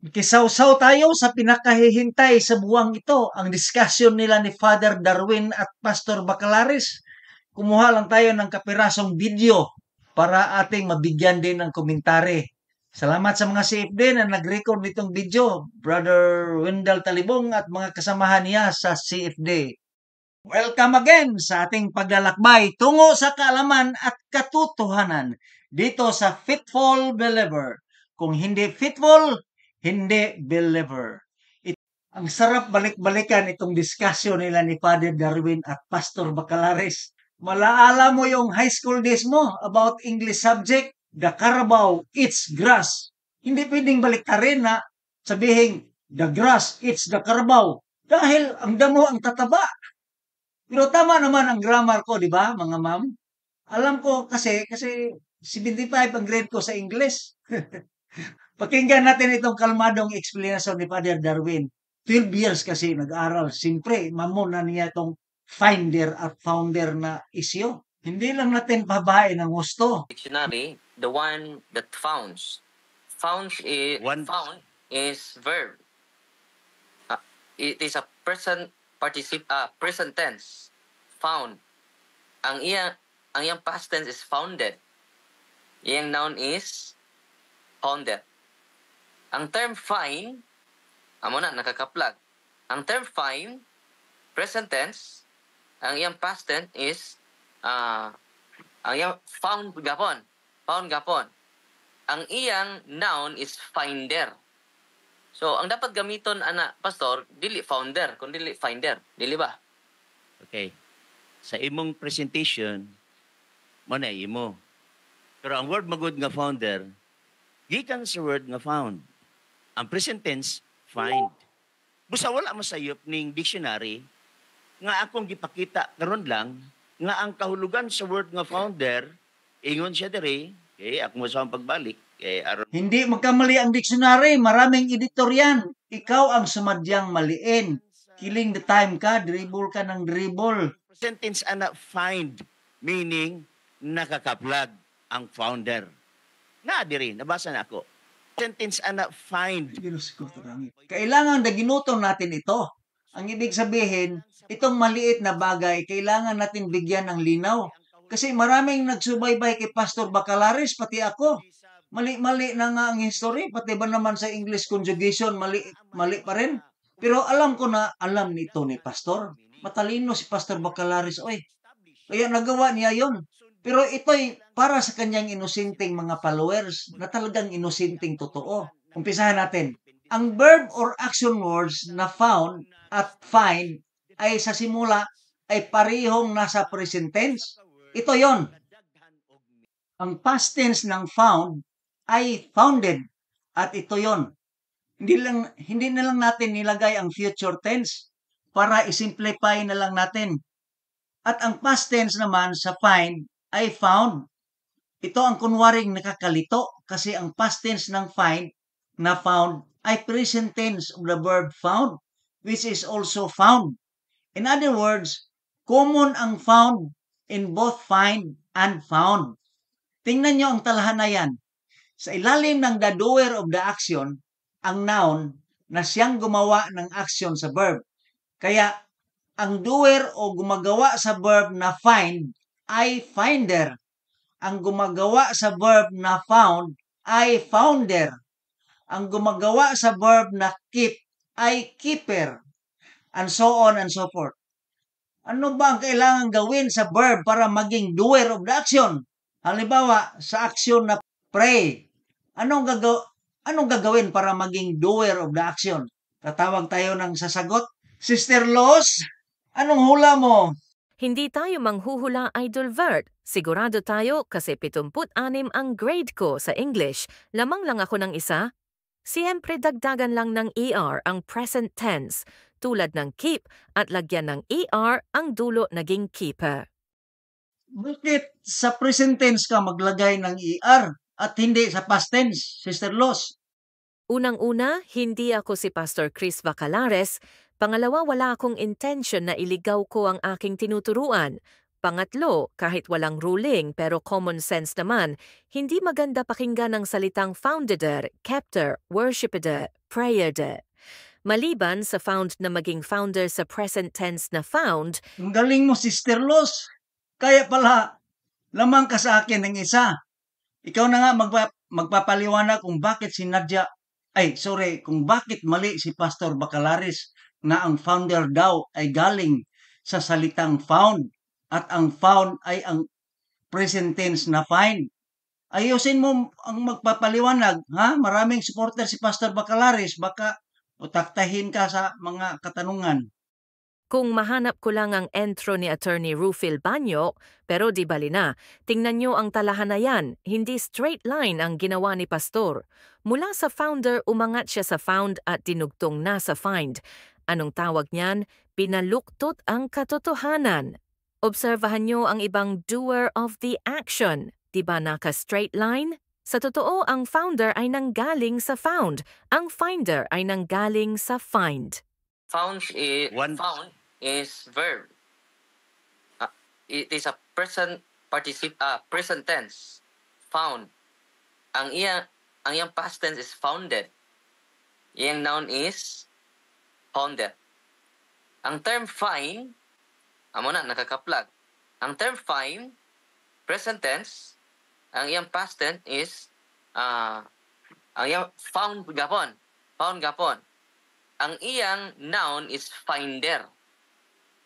Kisawsaw tayo sa pinakahihintay sa buwang ito, ang discussion nila ni Father Darwin at Pastor Bacalaris. Kumuha lang tayo ng kapirasong video para ating mabigyan din ng komentary. Salamat sa mga CFD na nag-record nitong video, Brother Wendell Talibong at mga kasamahan niya sa CFD. Welcome again sa ating paglalakbay tungo sa kaalaman at katotohanan dito sa Fitful Believer. Kung hindi fitful, hindi believer. Ang sarap balik-balikan itong diskusyon nila ni Father Darwin at Pastor Bacalares. Malaala mo yung high school days mo about English subject, the Carabao eats grass. Hindi pwedeng baliktarin na sabihin, the grass eats the Carabao. Dahil ang damo ang tataba. Pero tama naman ang grammar ko, di ba, mga ma'am? Alam ko kasi 75 ang grade ko sa English. Pakinggan natin itong kalmadong explanation ni Father Darwin. 12 years kasi nag-aral. Siyempre, mamon na niya itong finder at founder na isyo. Hindi lang natin pabahay ng gusto. Dictionary, the one that founds. Found is verb. It is a present tense. Found. Ang iyang past tense is founded. Iyang noun is founded. Ang term find, amo na nakakaplag. Ang term find, present tense, ang iyang past tense is ang iyang found gapon. Ang iyang noun is finder. So, ang dapat gamiton, pastor, dili founder, kundi dili finder. Dili ba? Okay. Sa imong presentation, mo na imo. Pero ang word magud nga founder, gikan sa word nga found. Ang present tense, find. Busa wala masayop ning dictionary nga akong gipakita karon lang nga ang kahulugan sa word nga founder, ingon siya diri, okay, ako mo sa pagbalik, Hindi magkamali ang dictionary, maraming editor yan. Ikaw ang sumadyang maliin. Killing the time ka, dribble ka ng dribble. Present tense ana find, meaning nakakaplag ang founder. Na diri, nabasa na ako. Sentence ana find. Kailangan na ginutom natin ito. Ang ibig sabihin, itong maliit na bagay, kailangan natin bigyan ng linaw. Kasi maraming nagsubaybay kay Pastor Bacalaris, pati ako. Mali-mali na nga ang history, pati ba naman sa English conjugation, mali pa rin. Pero alam ko na, alam nito ni Pastor. Matalino si Pastor Bacalaris, oy. Kaya nagawa niya yon. Pero ito'y para sa kanyang inosinteng mga followers na talagang inosinteng totoo. Umpisahan natin. Ang verb or action words na found at find ay sa simula ay parehong nasa present tense. Ito yon. Ang past tense ng found ay founded at ito yon. Hindi na lang natin nilagay ang future tense para isimplify na lang natin. At ang past tense naman sa find ay found. Ito ang kunwaring nakakalito kasi ang past tense ng find na found ay present tense of the verb found, which is also found. In other words, common ang found in both find and found. Tingnan nyo ang talahanayan. Sa ilalim ng the doer of the action, ang noun na siyang gumawa ng action sa verb. Kaya, ang doer o gumagawa sa verb na find ay finder. Ang gumagawa sa verb na found ay founder. Ang gumagawa sa verb na keep ay keeper. And so on and so forth. Ano ba ang kailangan gawin sa verb para maging doer of the action? Halimbawa, sa action na pray. Anong gagawin para maging doer of the action? Tatawag tayo ng sasagot. Sister Los, anong hula mo? Hindi tayo manghuhula, Idol Vert. Sigurado tayo kasi 76 ang grade ko sa English. Lamang lang ako ng isa. Siyempre dagdagan lang ng ER ang present tense, tulad ng keep at lagyan ng ER ang dulo naging keeper. Bakit sa present tense ka maglagay ng ER at hindi sa past tense, Sister Los? Unang-una, hindi ako si Pastor Chris Bacalares. Pangalawa, wala akong intention na iligaw ko ang aking tinuturuan. Pangatlo, kahit walang ruling pero common sense naman, hindi maganda pakinggan ang salitang foundeder, captor, worshipeder, prayerder. Maliban sa found na maging founder sa present tense na found, Ang galing mo, Sister Los. Kaya pala, lamang ka sa akin ng isa. Ikaw na nga magpapaliwanag kung bakit si Nadia, kung bakit mali si Pastor Bacalaris na ang founder daw ay galing sa salitang found at ang found ay ang present tense na find. Ayusin mo ang magpapaliwanag, ha? Maraming supporter si Pastor Bacalaris, baka utaktahin ka sa mga katanungan. kung mahanap ko lang ang entro ni Attorney Rufil Banyo, pero di bali na, tingnan nyo ang talahan na yan, hindi straight line ang ginawa ni Pastor. Mula sa founder, umangat siya sa found at dinugtong na sa find. Anong tawag niyan? Pinaluktot ang katotohanan. Obserbahan nyo ang ibang doer of the action. Di ba naka-straight line? Sa totoo, ang founder ay nanggaling sa found. Ang finder ay nanggaling sa find. Found is verb. It is a present tense. Found. Ang iyang past tense is founded. Iyang noun is founded. Ang term find, amo na nakakaplag. Ang term find, present tense, ang iyang past tense is ang iyang found gapon. Found gapon. Ang iyang noun is finder.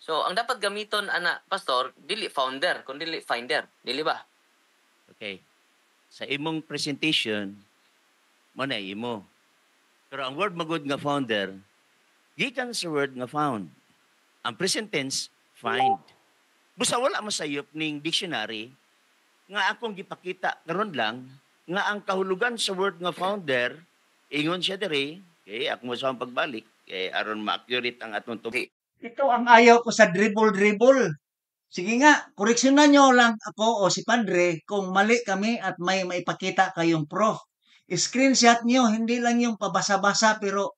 So, ang dapat gamiton, Pastor, dili founder, kundi dili finder. Dili ba? Okay. Sa imong presentation, mo na imo. Pero ang word magud nga founder, gikan sa word nga found. Ang present tense, find. Busa wala masayop ning dictionary nga akong gipakita karon lang nga ang kahulugan sa word nga founder, ingon siya diri, okay, ako mo sa pagbalik, aron ma-accurate ang atong tubi. Ito ang ayaw ko sa dribble-dribble. Sige nga, koreksyonan nyo lang ako o si Padre kung mali kami at may maipakita kayong prof. Screenshot nyo, hindi lang yung pabasa-basa pero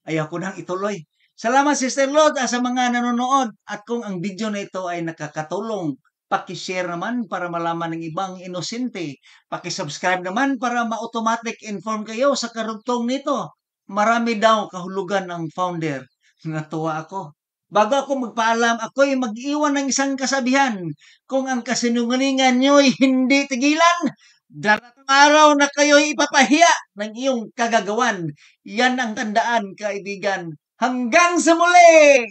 ayaw ko nang ituloy. Salamat Sister Lord sa mga nanonood at kung ang video na ito ay nakakatulong, paki-share naman para malaman ng ibang inosente. Paki-subscribe naman para ma-automatic inform kayo sa karugtong nito. Marami daw kahulugan ang founder. Natuwa ako. Bago ako magpaalam, ako'y mag-iwan ng isang kasabihan. Kung ang kasinungalingan nyo'y hindi tigilan, daratang araw na kayo'y ipapahiya ng iyong kagagawan. Yan ang tandaan, kaibigan. Hanggang sa muli!